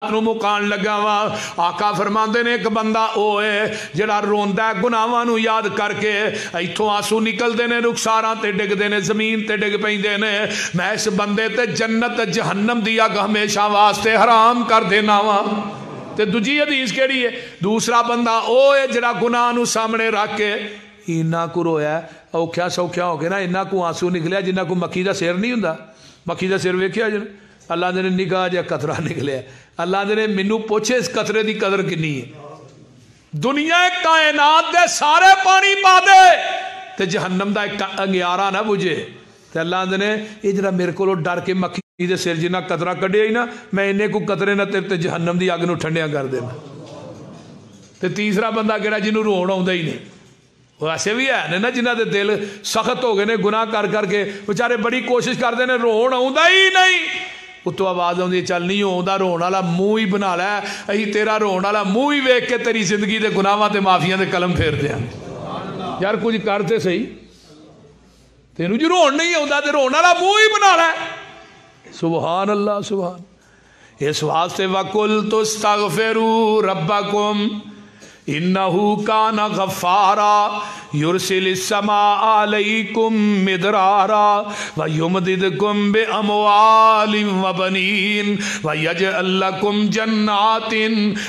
نو مکان لگا وا آقا فرماندے نے ایک بندہ او ہے جڑا روندا ہے گناہاں نو یاد کر کے ایتھوں آنسو نکلدے نے رخساراں تے ڈگدے نے زمین تے ڈگ پیندے نے میں اس بندے تے جنت جہنم دی اگ ہمیشہ واسطے حرام کر دینا وا تے دوجی حدیث کیڑی ہے دوسرا بندہ او ہے جڑا گناہ نو سامنے رکھ کے اینا کو رویا اوکھیا سوکھیا ہو کے نا اینا کو آنسو نکلیا جنہ کو مکھی دا سر نہیں ہوندا مکھی دا سر ویکھیا جن اللہ دے نے نگاہ جا قطرہ نکلیا اللہ دے نے مینوں پوچھے اس قطرے دی قدر کنی ہے دنیا کائنات دے سارے پانی پا دے تے جہنم دا ایک انگیارہ نہ بجھے تے اللہ دے نے یہ جڑا میرے کولوں ڈر کے مکھی دے سر جنہ قطرہ کڈیا ہی نا میں انے کو قطرے نہ تے جہنم دی اگ نو ٹھنڈیا کر دینا تے تیسرا بندہ کہڑا جنوں رون آوندا ہی نہیں وہ ایسے بھی ہے نا جنہ دے دل سخت ہو گئے نے گناہ کر کر کے بیچارے بڑی کوشش کرتے ہیں رون آوندا ہی نہیں اتو آواز آتی چل نہیں آتا رون والا منہ ہی بنا لے اسی تیرا رون والا منہ ہی ویکھ کے تیری زندگی دے گناہاں تے معافیاں دے قلم پھیر دیا یار کچھ کرتے صحیح تینوں جو رون نہیں آتا تے رون والا منہ ہی بنا لے سبحان اللہ سبحان اس واسطے وَقُلْتُ اسْتَغْفِرُوا رَبَّكُمْ إِنَّهُ كَانَ غَفَّارًا يُرْسِلِ السَّمَاءَ عَلَيْكُمْ مِدْرَارًا وَيُمْدِدْكُمْ بِأَمْوَالٍ وَبَنِينَ وَيَجْعَلْ لَكُمْ جَنَّاتٍ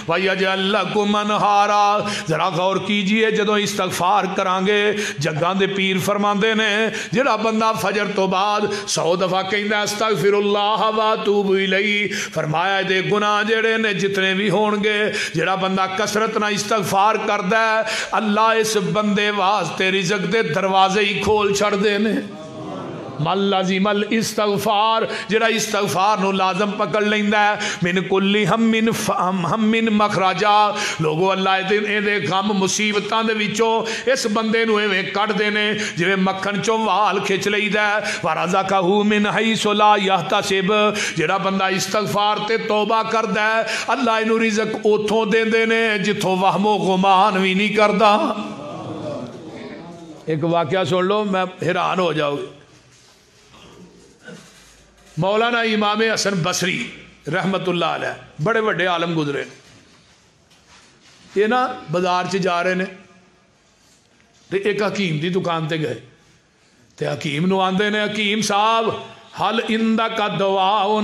وَيَجْعَلْ لَكُمْ أَنْهَارًا ذرا غور کیجئے جدوں استغفار کرانگے جگاں دے پیر فرماندے نے جڑا بندہ فجر تو بعد 100 دفعہ کہندا استغفر اللہ واتوب الیہ فرمایا دے گناہ جڑے نے جتنے بھی ہون گے جڑا بندہ کثرت نہ استغفار کردا ہے اللہ اس بندے واسطے رزق دے دروازے ہی کھول چھڑ دے نے مل لازم الاستغفار جڑا استغفار نو لازم پکڑ لیندا ہے من کلی ہم مخرجا لوگو اللہ دے غم مصیبتاں دے وچوں اس بندے نو ایویں کڈ دے نے جویں مکھن چوں وال کھچ لئیدا ہے ورزقہ من حیث لا یحتسب جڑا بندہ استغفار تے توبہ کردا ہے اللہ اینو رزق اوتھوں دیندے نے جتھوں وہم و گمان وی نہیں کردا ایک واقعہ سن لو میں حیران ہو جاؤ گے مولانا امام حسن بصری رحمت اللہ علیہ بڑے بڑے عالم گزرے یہ نا بازار چ جا رہے نے تے ایک حکیم دی دکان تے گئے تے حکیم نو آندے نے حکیم صاحب حل عندک دواء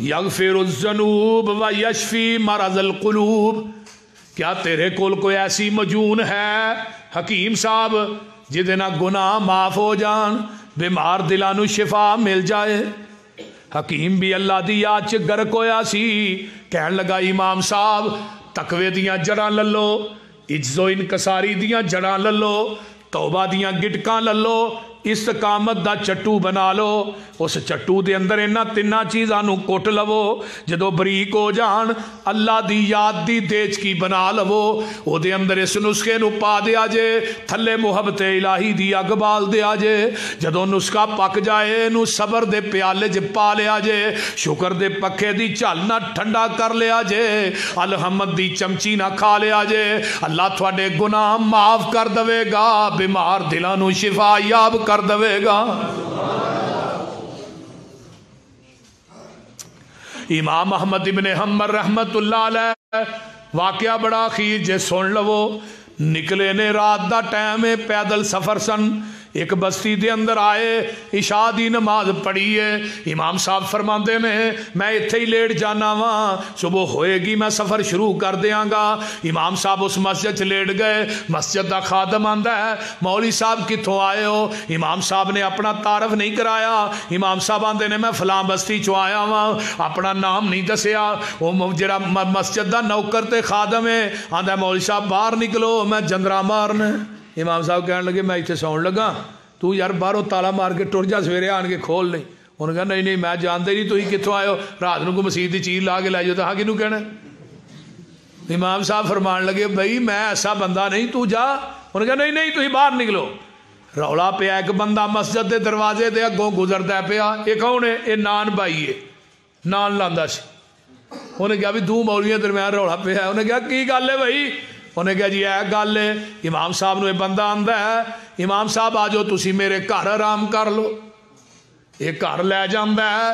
یغفر الذنوب و یشفی مرض القلوب کیا تیرے کول کوئی ایسی مجون ہے حکیم صاحب جدے نا گناہ معاف ہو جان بیمار دلانو شفا مل جائے حکیم بھی اللہ دی یاد چ گرک ہویا سی کہن لگا امام صاحب تقوی دیاں جڑاں للو عجز و انکساری دیاں جڑاں للو توبہ دیاں گٹکاں للو استقامت دا چٹو بنا لو اس چٹو دے اندر انہاں تیناں چیزاں نو کوٹ لو جدو بریک ہو جان اللہ دی یاد دی دیچکی بنا لو او دے اندر اس نسخے نو پا دیا جے تھلے محبت الہی دی اگ بال دیا جے جدو نسخہ پک جائے نو صبر دے پیالے ج پا لیا جے شکر دے پکھے دی چل نہ ٹھنڈا کر لیا جے الحمد دی چمچی نہ کھا لیا جے اللہ تھوڑے گناہ معاف کر دوے گا بیمار دلاں نو شفا یاب کر دوے گا امام احمد ابن حنبل رحمت اللہ علیہ واقعہ بڑا اخیر جے سن لو نکلے نے رات دا ٹائم پیدل سفر سن ایک بستی دے اندر آئے عشاء دی نماز پڑھی ہے امام صاحب فرماندے نے میں اتھے ہی لیٹ جانا وہاں صبح ہوئے گی میں سفر شروع کر دیاں گا امام صاحب اس مسجد لیٹ گئے مسجد دا خادم آندا ہے مولوی صاحب کتھوں آئے ہو امام صاحب نے اپنا تعارف نہیں کرایا امام صاحب آندے نے میں فلاں بستی چوں آیا وہاں اپنا نام نہیں دسیا وہ جڑا مسجد دا نوکر تے خادم ہے آندا ہے مولوی صاحب باہر نکلو میں جندرا مارنا امام صاحب کہنے لگے میں اتنے سون لگا تو یار باہروں تالا مار کے ٹر جا سویرے آن کے کھول نہیں انہوں نے کہا نہیں نہیں میں جانتے نہیں تو ہی کتوں آئے ہو رات کو مسجد کی چیز لا کے لے جاؤ تو ہاں کنوں کہنا امام صاحب فرمان لگے بھائی میں ایسا بندہ نہیں تو جا انہوں نے کہا نہیں نہیں تو ہی باہر نکلو رولا پیا ایک بندہ مسجد دے دروازے دے اگوں گزرتا پیا یہ کون ہے یہ نان بھائی ہے نان لاندا سی انہیں کہا بھی دو مولویاں درمیان رولا پیا انہیں کہا کی گل ہے بھائی انہیں کہا جی اے گل ہے امام صاحب نو یہ بندہ آندا ہے امام صاحب آ جاؤ تسی میرے گھر آرام کر لو یہ گھر لے جاندا ہے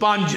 5।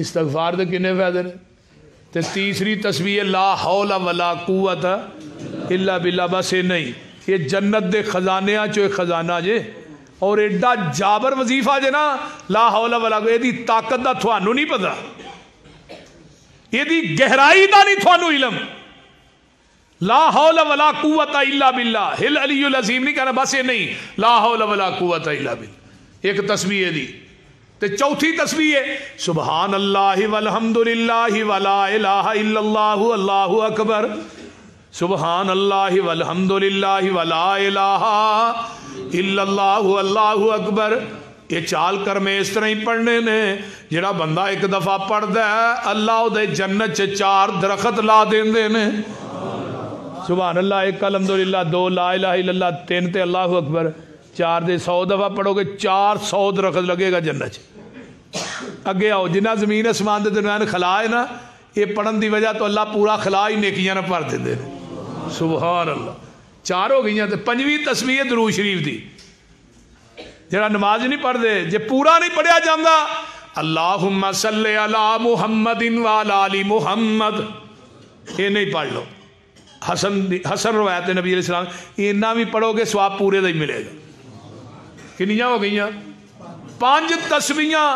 استغفار دے کنے فائدے نے؟ تے تیسری تسبیح لا حول ولا قوت الا باللہ، بس یہ نہیں، یہ جنت دے خزانے چو ایک خزانہ جے، اور ایڈا جابر وظیفہ جے نا لا حول ولا قوت، یہ دی طاقت دا تھوانو نہیں پتا، یہ دی گہرائی دا نہیں تھوانو علم. لا حول ولا قوت الا باللہ، ہل علی العظیم نہیں کہنا، بس یہ نہیں، لا حول ولا قوت الا باللہ ایک تسبیح دی. تے چوتھی تسبیح ہے سبحان اللہ والحمد للہ ولا الہ الا اللہ اللہ اکبر، سبحان اللہ والحمد للہ ولا الہ الا اللہ اللہ اکبر. یہ چال کر میں اس طرح ہی پڑھنے نے، جڑا بندہ ایک دفعہ پڑھ دے اللہ دے جنت چ 4 درخت لا دیندے نے. سبحان اللہ 1 الحمدللہ 2 لا الہ الا اللہ 3 تے اللہ اکبر 4 دے 100 دفعہ پڑھو گے 400 درخت لگے گا جنت. اگے آؤ جنہ زمین اسمان دے درمیان خلا ہے نا، یہ پڑھن دی وجہ تو اللہ پورا خلا ہی نیکیاں نہ بھر دے. سبحان اللہ 4 ہو گئی. تے 5ویں تسبیح درود شریف دی، جڑا نماز نہیں پڑھ دے جے پورا نہیں پڑھیا جاندہ اللہم صلی علی محمد وعلی آل محمد، یہ نہیں پڑھ لو. حسن روایت نبی علیہ السلام، اینا بھی پڑھو گے ثواب پورے دا ہی ملے گا. کنیاں ہو گئیاں؟ 5 تسبیحاں.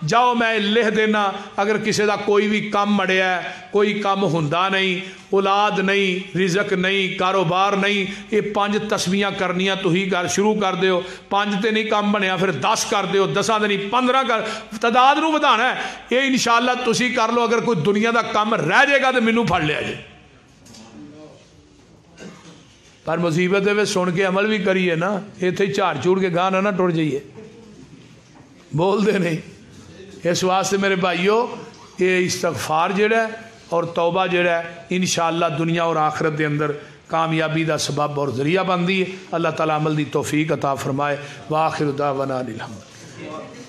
جاؤ میں لکھ دینا، اگر کسی دا کوئی بھی کام مڑیا ہے، کوئی کام ہوندا نہیں، اولاد نہیں، رزق نہیں، کاروبار نہیں، یہ 5 تسبیحاں کرنیاں تو ہی شروع کر دیو. 5 تے نہیں کام بنیا پھر 10 کر دیو، 10 تے نہیں 15 کر، تعداد نو بدھانا ہے. یہ انشاءاللہ تسی کر لو. اگر کوئی دنیا دا کام رہ جائے گا تو مینوں پھڑ لیا جائے. پر مصیبت ہے سن کے عمل بھی کریے نا، ایتھے جھاڑ چوڑ کے گانا نہ ٹر جائیے، بول دے نہیں. اس واسطے میرے بھائیو یہ استغفار جڑا ہے اور توبہ جڑا ہے انشاءاللہ دنیا اور آخرت دے اندر کامیابی دا سبب اور ذریعہ بندی ہے. اللہ تعالیٰ عمل دی توفیق عطا فرمائے. وآخر دعوانا الحمد.